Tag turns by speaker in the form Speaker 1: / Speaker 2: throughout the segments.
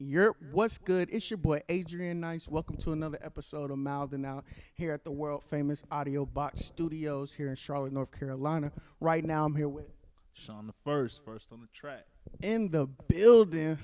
Speaker 1: What's good? It's your boy Adrian Nyce. Welcome to another episode of Mouthin Out here at the world famous Audio Box Studios here in Charlotte, North Carolina. Right now, I'm here with
Speaker 2: Sean the first on the track.
Speaker 1: in the building.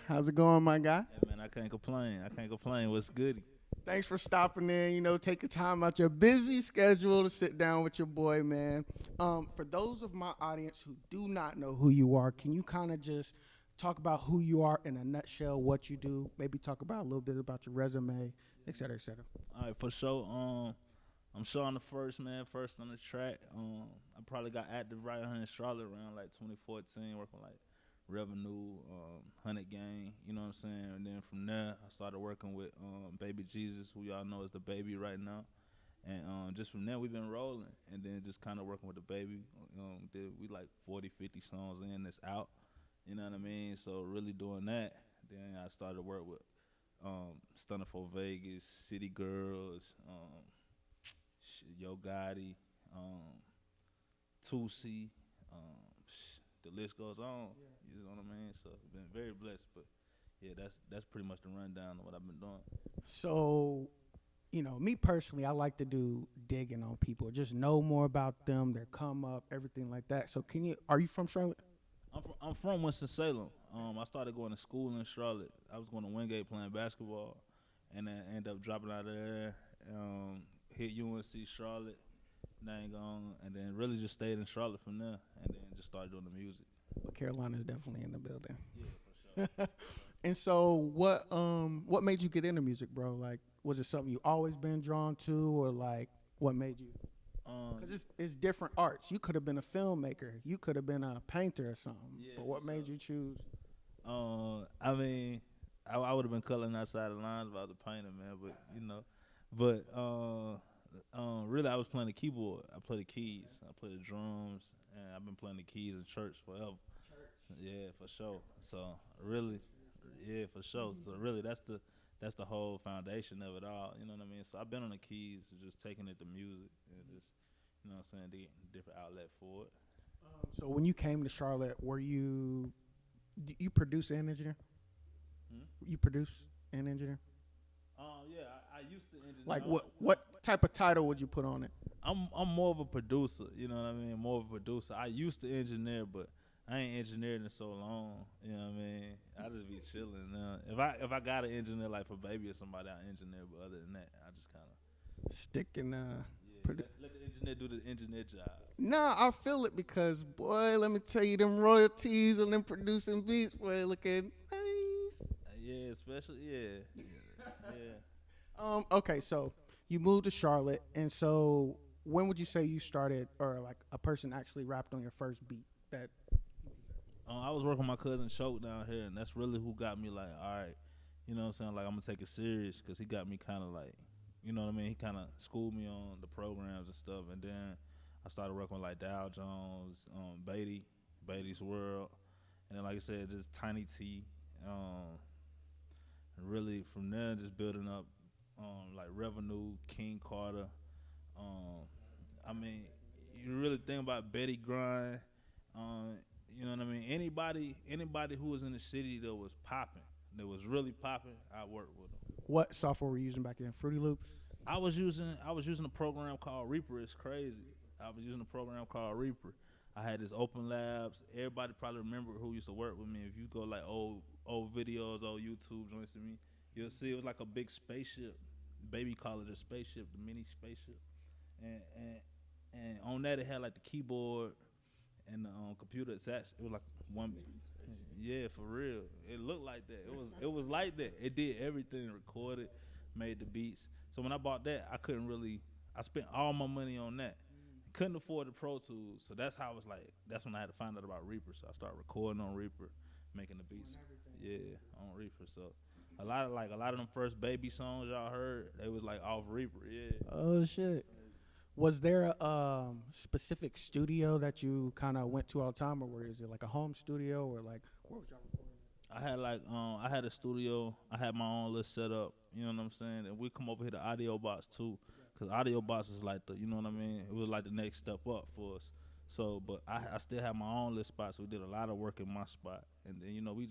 Speaker 1: How's it going, my guy?
Speaker 2: Hey man, I can't complain. What's good?
Speaker 1: Thanks for stopping in. Taking time out your busy schedule to sit down with your boy, man. For those of my audience who do not know who you are, can you kind of just talk about who you are in a nutshell, what you do? Maybe talk about a little bit about your resume, et cetera, et cetera.
Speaker 2: All right, for sure. I'm Sean the first man, first on the track. I probably got active right here in Charlotte around like 2014, working like revenue, 100 gang. You know what I'm saying? And then from there, I started working with Baby Jesus, who y'all know is the baby right now. And just from there, we've been rolling, and then just kind of working with the baby. We like 40, 50 songs in that's out. You know what I mean? So really doing that. Then I started to work with Stunner for Vegas, City Girls, Yo Gotti, Tusi, the list goes on. You know what I mean? So I've been very blessed. But yeah, that's pretty much the rundown of what I've been doing.
Speaker 1: So, me personally, I like to do digging on people, just know more about them, their come up, everything like that. So, are you from Charlotte?
Speaker 2: I'm from Winston-Salem. I started going to school in Charlotte. I was going to Wingate playing basketball, and then ended up dropping out of there. Hit UNC Charlotte, dang on, and then really just stayed in Charlotte from there, and then just started doing the music.
Speaker 1: Well, Carolina's definitely in the building.
Speaker 2: Yeah, for sure.
Speaker 1: And so, what made you get into music, bro? Like, was it something you always been drawn to, or like, what made you? Because it's different arts. You could have been a filmmaker. You could have been a painter or something.
Speaker 2: Yeah,
Speaker 1: but what made you choose?
Speaker 2: I mean, I would have been coloring outside the lines about the painter, man. But really, I was playing the keyboard. I play the keys. I play the drums, and I've been playing the keys in church forever. Yeah, for sure. So really, yeah, for sure. So really, that's the whole foundation of it all. You know what I mean? So I've been on the keys, just taking it to music and just, you know what I'm saying, getting a different outlet for it.
Speaker 1: So when you came to Charlotte, were you produce and engineer?
Speaker 2: Hmm?
Speaker 1: You produce and engineer?
Speaker 2: Yeah, I used to engineer.
Speaker 1: Like what type of title would you put on it?
Speaker 2: I'm more of a producer. You know what I mean? More of a producer. I used to engineer, but I ain't engineered in so long. You know what I mean? I just be chilling now. If I got to engineer like for baby or somebody, I engineer. But other than that, I just kind of
Speaker 1: Stick in
Speaker 2: let the engineer do the engineer job.
Speaker 1: Nah, I feel it because boy, let me tell you, them royalties and them producing beats, boy, looking nice.
Speaker 2: Yeah, especially yeah.
Speaker 1: Okay, so you moved to Charlotte, and so when would you say you started, or like a person actually rapped on your first beat? That
Speaker 2: I was working with my cousin Choke down here, and that's really who got me like, all right, you know what I'm saying? Like, I'm going to take it serious because he got me kind of like, you know what I mean? He kind of schooled me on the programs and stuff, and then I started working with like Dow Jones, Beatty's World, and then like I said, just Tiny T, and really from there just building up like Revenue, King Carter. Um, I mean, you really think about Betty Grind. You know what I mean? Anybody who was in the city that was popping, that was really popping, I worked with them.
Speaker 1: what software were you using back then? Fruity Loops.
Speaker 2: I was using a program called Reaper. It's crazy. I was using a program called Reaper. I had this Open Labs. Everybody probably remember who used to work with me. If you go like old videos, old YouTube joints of me, you'll see it was like a big spaceship. Baby call it a spaceship, the mini spaceship. And on that it had like the keyboard and the computer attached. It was like one. Yeah, for real. It looked like that. It was like that. It did everything. Recorded, made the beats. So when I bought that, I couldn't really. I spent all my money on that. Couldn't afford the Pro Tools, so that's how I was like. That's when I had to find out about Reaper. So I started recording on Reaper, making the beats. Yeah, on Reaper. So a lot of them first baby songs y'all heard, they was like off Reaper. Yeah.
Speaker 1: Oh shit. Was there a specific studio that you kind of went to all the time, or was it like a home studio, or like where was y'all recording?
Speaker 2: I had a studio. I had my own little setup. You know what I'm saying? And we come over here to Audio Box too, cause Audio Box was like the, you know what I mean? It was like the next step up for us. So, but I still have my own little spots. We did a lot of work in my spot, and then we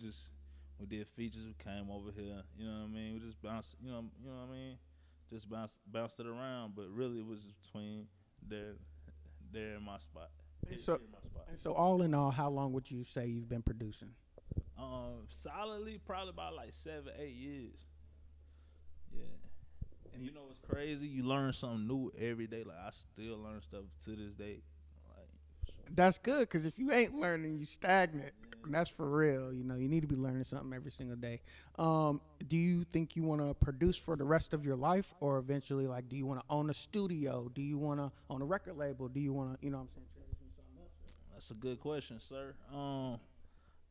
Speaker 2: We did features. We came over here. You know what I mean? We just bounced. You know what I mean? Just bounced it around. But really, it was between there, there in my spot.
Speaker 1: So,
Speaker 2: Here in my spot.
Speaker 1: and so all in all, how long would you say you've been producing?
Speaker 2: Solidly, probably about like 7, 8 years. Yeah. And you know what's crazy? You learn something new every day. Like I still learn stuff to this day. Like
Speaker 1: That's good, because if you ain't learning, you stagnant. And that's for real. You know, you need to be learning something every single day. Do you think you want to produce for the rest of your life, or eventually, like, do you want to own a studio? Do you want to own a record label? Do you want to, you know what I'm saying, transition to something else?
Speaker 2: that's a good question, sir.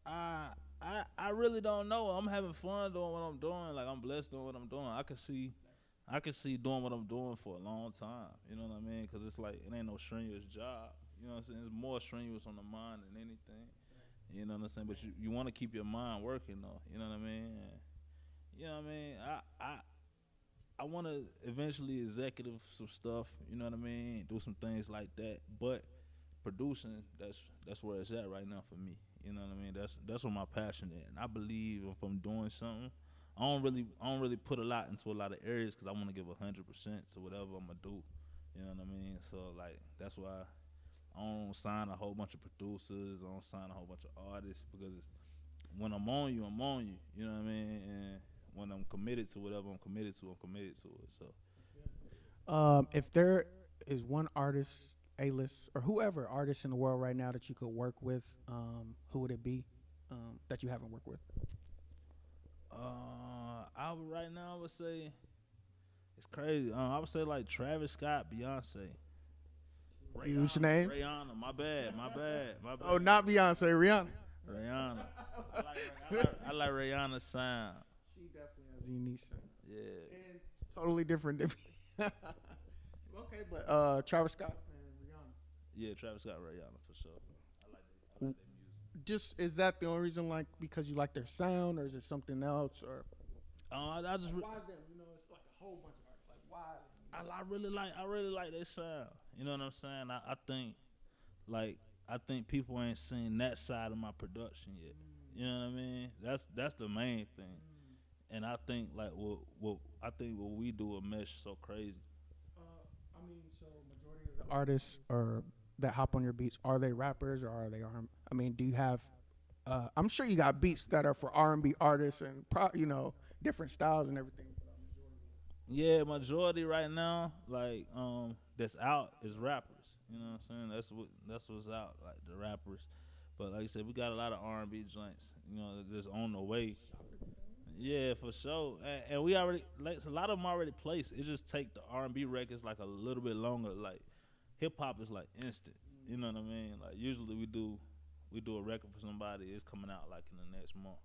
Speaker 2: I I really don't know. I'm having fun doing what I'm doing. Like I'm blessed doing what I'm doing. I can see doing what I'm doing for a long time. You know what I mean? Because it's like it ain't no strenuous job. You know what I'm saying? It's more strenuous on the mind than anything. You know what I'm saying? But you want to keep your mind working though. You know what I mean? And, you know what I mean? I want to eventually executive some stuff. You know what I mean? Do some things like that. But producing, that's where it's at right now for me. You know what I mean? That's where my passion is. And I believe if I'm doing something, I don't really put a lot into a lot of areas because I want to give 100% to whatever I'm gonna do. You know what I mean? So like that's why I don't sign a whole bunch of producers. I don't sign a whole bunch of artists because when I'm on you, I'm on you. You know what I mean? And when I'm committed to whatever I'm committed to, I'm committed to it. So
Speaker 1: If there is one artist, A-list, or whoever artist in the world right now that you could work with, who would it be that you haven't worked with?
Speaker 2: right now I would say it's crazy. I would say like Travis Scott, Beyonce,
Speaker 1: Huge name.
Speaker 2: Rihanna. My bad.
Speaker 1: Oh, not Beyonce, Rihanna.
Speaker 2: Rihanna. I like Rihanna's sound.
Speaker 1: She definitely has a unique sound.
Speaker 2: Yeah.
Speaker 1: And totally different than me. Okay, but Travis Scott and Rihanna.
Speaker 2: Yeah, Travis Scott, Rihanna for sure. I like their music.
Speaker 1: Just is that the only reason, like, because you like their sound, or is it something else, or
Speaker 2: I just
Speaker 1: why them? You know, it's like a whole bunch of artists. Like why?
Speaker 2: I really like their sound. You know what I'm saying? I think people ain't seen that side of my production yet. You know what I mean? That's the main thing. And I think like what we do will mesh so crazy.
Speaker 1: I mean, so majority of the artists or that hop on your beats, are they rappers or are they R? I mean, do you have? I'm sure you got beats that are for R&B artists and different styles and everything.
Speaker 2: Yeah, majority right now, like that's out is rappers. You know what I'm saying? That's what's out, like the rappers. But like I said, we got a lot of R&B joints, that's on the way. Yeah, for sure. And we already like a lot of them already placed. It just take the R&B records like a little bit longer. Like hip hop is like instant. You know what I mean? Like usually we do a record for somebody, it's coming out like in the next month.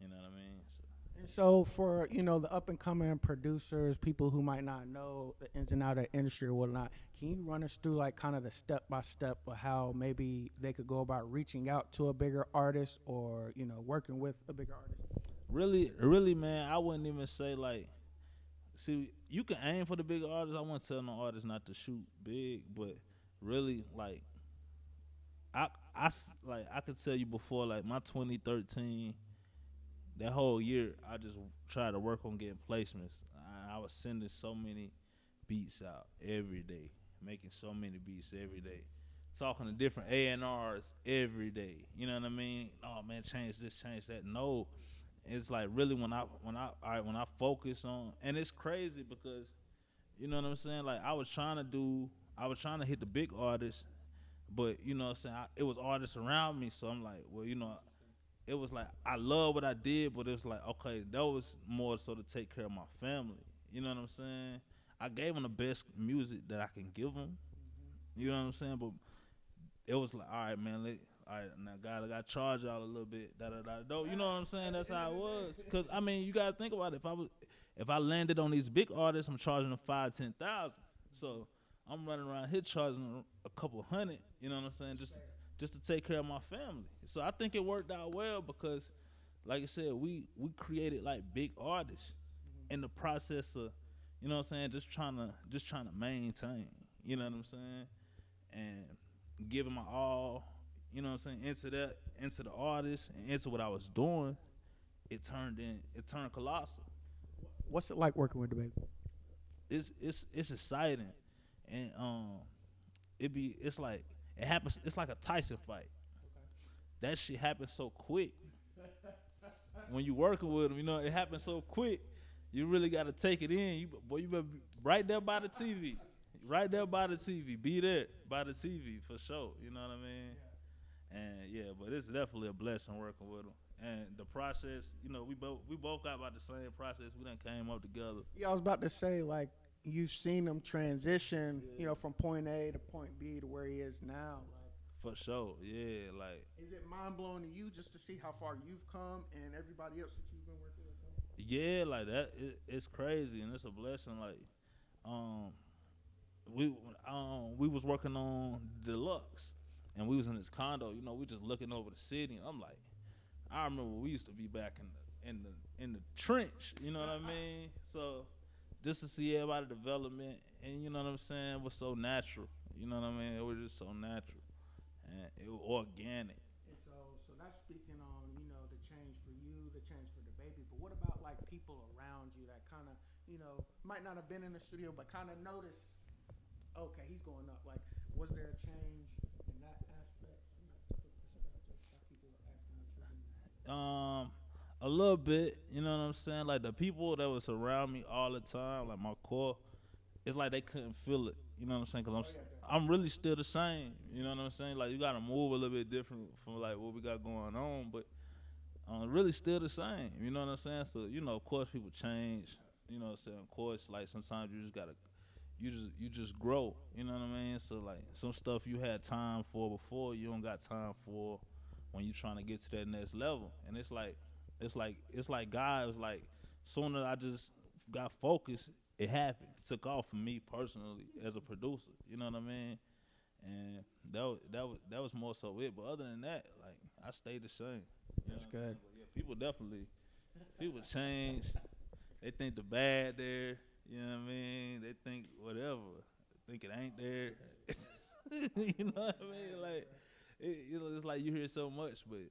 Speaker 2: You know what I mean? So.
Speaker 1: And so for the up and coming producers, people who might not know the ins and outs of the industry or whatnot, can you run us through like kind of the step by step of how maybe they could go about reaching out to a bigger artist or working with a bigger artist?
Speaker 2: Really, man, I wouldn't even say like. See, you can aim for the bigger artists. I wouldn't tell no artist not to shoot big, but really, like, I could tell you before, like my 2013. That whole year, I just tried to work on getting placements. I was sending so many beats out every day, making so many beats every day, talking to different A&Rs every day. You know what I mean? Oh man, change this, change that. No, it's like really when I focus on, and it's crazy because you know what I'm saying. Like I was trying to hit the big artists, but you know what I'm saying. It was artists around me, so I'm like, well, it was like I love what I did, but it was like okay, that was more so to take care of my family. You know what I'm saying? I gave them the best music that I can give them. You know what I'm saying? But it was like, all right, man, all right, now God, I got to charge y'all a little bit. Da da da. You know what I'm saying? That's how it was. Cause I mean, you gotta think about it. If I landed on these big artists, I'm charging them 5,000-10,000. So I'm running around here charging them a couple hundred. You know what I'm saying? Just to take care of my family. So I think it worked out well because, like I said, we created like big artists in the process of, you know what I'm saying, just trying to maintain, you know what I'm saying, and giving my all, you know what I'm saying, into the artist and into what I was doing, it turned colossal.
Speaker 1: What's it like working with the baby?
Speaker 2: It's exciting, and it's like it happens. It's like a Tyson fight. That shit happens so quick when you working with them. You know, it happens so quick. You really got to take it in. You better be right there by the TV. Right there by the TV. Be there by the TV for sure. You know what I mean? And yeah, but it's definitely a blessing working with them. And the process, you know, we both got about the same process. We done came up together.
Speaker 1: Yeah, I was about to say, like, you've seen him transition, from point A to point B to where he is now. Like,
Speaker 2: For sure, yeah. Like,
Speaker 1: is it mind blowing to you just to see how far you've come and everybody else that you've been working with?
Speaker 2: yeah, like that. It's crazy and it's a blessing. Like, um, we was working on Deluxe, and we was in this condo. You know, we just looking over the city. And I'm like, I remember we used to be back in the trench. You know what I mean? So just to see everybody development, and you know what I'm saying, was so natural. You know what I mean? It was just so natural, and it was organic.
Speaker 1: And so that's speaking on, the change for you, the change for the baby. But what about like people around you that kind of, might not have been in the studio, but kind of notice, okay, he's going up. Like, was there a change in that aspect from that type of perspective? How people are acting with you?
Speaker 2: A little bit, you know what I'm saying? Like the people that was around me all the time, like my core, it's like they couldn't feel it. You know what I'm saying? Because I'm really still the same. You know what I'm saying? Like you got to move a little bit different from like what we got going on, but really still the same. You know what I'm saying? So of course people change. You know what I'm saying? Of course, like sometimes you just gotta, you just grow. You know what I mean? So like some stuff you had time for before, you don't got time for when you trying to get to that next level. And it's like God was like, sooner I just got focused, it happened. Took off for me personally as a producer. You know what I mean? And that was more so it. But other than that, like I stayed the same.
Speaker 1: That's good.
Speaker 2: But yeah, people change. They think the bad there. You know what I mean? They think whatever. They think it ain't there. You know what I mean? Like it's like you hear so much, but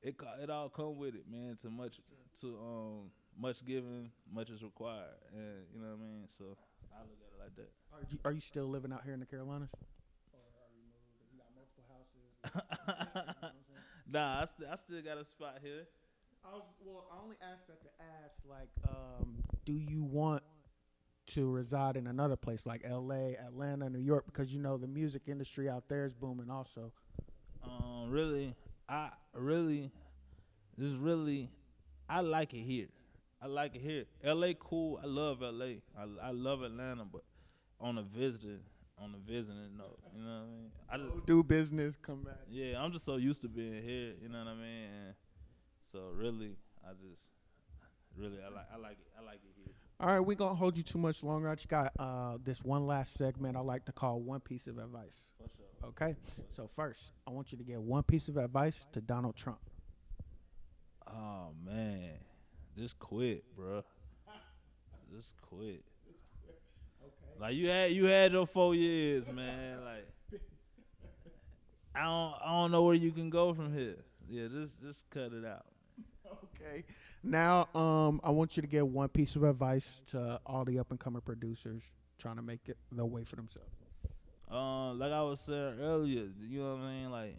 Speaker 2: it all come with it, man. Much given, much is required, and you know what I mean. So I look at it like that.
Speaker 1: Are you still living out here in the Carolinas? Or are you moved? You got multiple houses? You know what I'm saying?
Speaker 2: Nah, I still got a spot here.
Speaker 1: I only asked that to ask, like, do you want to reside in another place like L.A., Atlanta, New York? Because the music industry out there is booming also.
Speaker 2: Really, I like it here. I like it here. L.A. cool. I love L.A. I love Atlanta, but on a visiting note, you know what I mean?
Speaker 1: Do business, come back.
Speaker 2: Yeah, I'm just so used to being here, you know what I mean? And so really, I like it. I like it here.
Speaker 1: All right, we gonna hold you too much longer. I just got this one last segment I like to call one piece of advice.
Speaker 2: For sure.
Speaker 1: Okay, so first, I want you to give one piece of advice to Donald Trump.
Speaker 2: Oh man, just quit, bro. Just quit.
Speaker 1: Okay.
Speaker 2: Like you had your 4 years, man. Like I don't know where you can go from here. Yeah, just cut it out.
Speaker 1: Okay. Now, I want you to give one piece of advice to all the up and coming producers trying to make it the way for themselves.
Speaker 2: Like I was saying earlier, you know what I mean? Like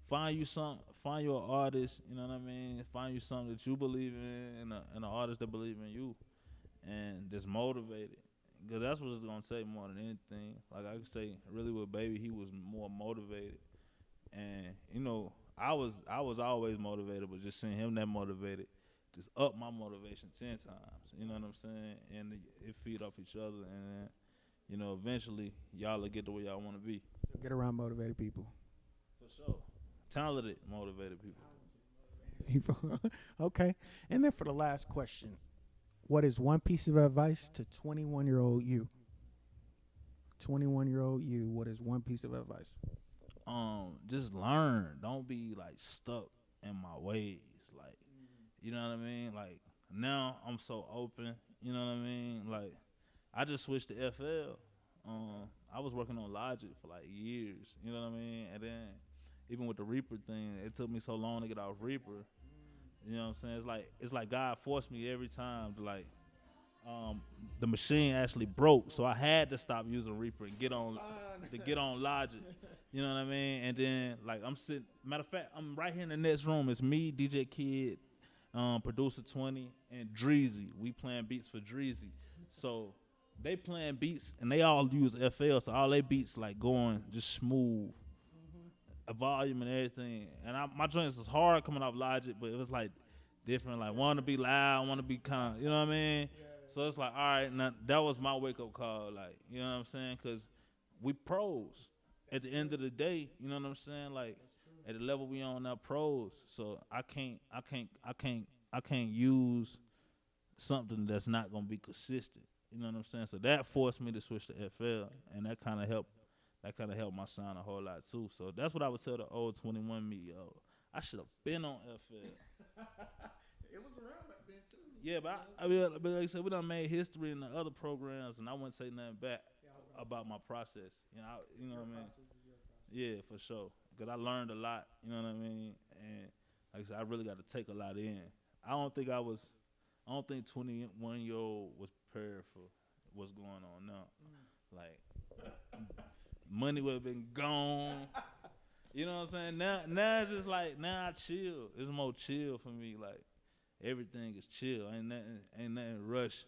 Speaker 2: find you an artist, you know what I mean? Find you something that you believe in and an artist that believe in you and just motivated. Because that's what's going to take more than anything. Like I could say, really with Baby, he was more motivated. And, I was always motivated, but just seeing him that motivated just up my motivation 10 times. You know what I'm saying? And it feed off each other. And, eventually, y'all will get to where y'all want to be.
Speaker 1: So get around motivated people.
Speaker 2: For sure. Talented, motivated people.
Speaker 1: Okay. And then for the last question, what is one piece of advice to 21-year-old you? 21-year-old you, what is one piece of advice?
Speaker 2: Just learn. Don't be like stuck in my ways. Like, you know what I mean? Like now I'm so open. You know what I mean? Like I just switched to FL. I was working on Logic for like years. You know what I mean? And then even with the Reaper thing, it took me so long to get off Reaper. You know what I'm saying? It's like God forced me every time to like. The machine actually broke, so I had to stop using Reaper and get on Logic. You know what I mean? And then like I'm sitting. Matter of fact, I'm right here in the next room. It's me, DJ Kid, producer 20, and Dreezy. We playing beats for Dreezy. So they playing beats and they all use FL, so all they beats like going just smooth, a volume and everything. And my joints was hard coming off Logic, but it was like different. Like want to be loud, want to be kind of, you know what I mean? So it's like, all right, now that was my wake up call. Like, you know what I'm saying? Because we pros. At the end of the day, you know what I'm saying? Like at the level we on now, pros. So I can't use something that's not gonna be consistent. You know what I'm saying? So that forced me to switch to FL, and that kind of helped. That kind of helped my sound a whole lot too. So that's what I would tell the old 21 me, yo. I should have been on FL.
Speaker 1: It was around back then too.
Speaker 2: Yeah, but like I said, we done made history in the other programs, and I wouldn't say nothing back about my process. You know what I mean? Yeah, for sure. Because I learned a lot. You know what I mean? And like I said, I really got to take a lot in. I don't think 21-year-old was prepared for what's going on now. Like money would have been gone. You know what I'm saying? Now it's just like now I chill. It's more chill for me. Like everything is chill. Ain't nothing rush.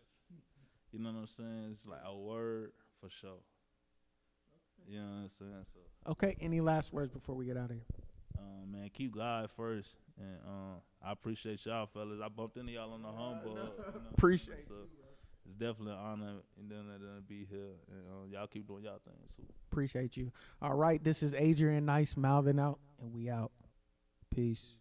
Speaker 2: You know what I'm saying? It's like a word for sure. You know what I'm saying? So
Speaker 1: Okay, any last words before we get out of here?
Speaker 2: man, keep God first. And I appreciate y'all fellas. I bumped into y'all on the humble.
Speaker 1: No.
Speaker 2: You know,
Speaker 1: Appreciate
Speaker 2: so
Speaker 1: you, bro.
Speaker 2: it's definitely an honor and then to be here. And y'all keep doing y'all things too.
Speaker 1: Appreciate you. All right, this is Adrian, Nyce, Mouthin out, and we out. Peace.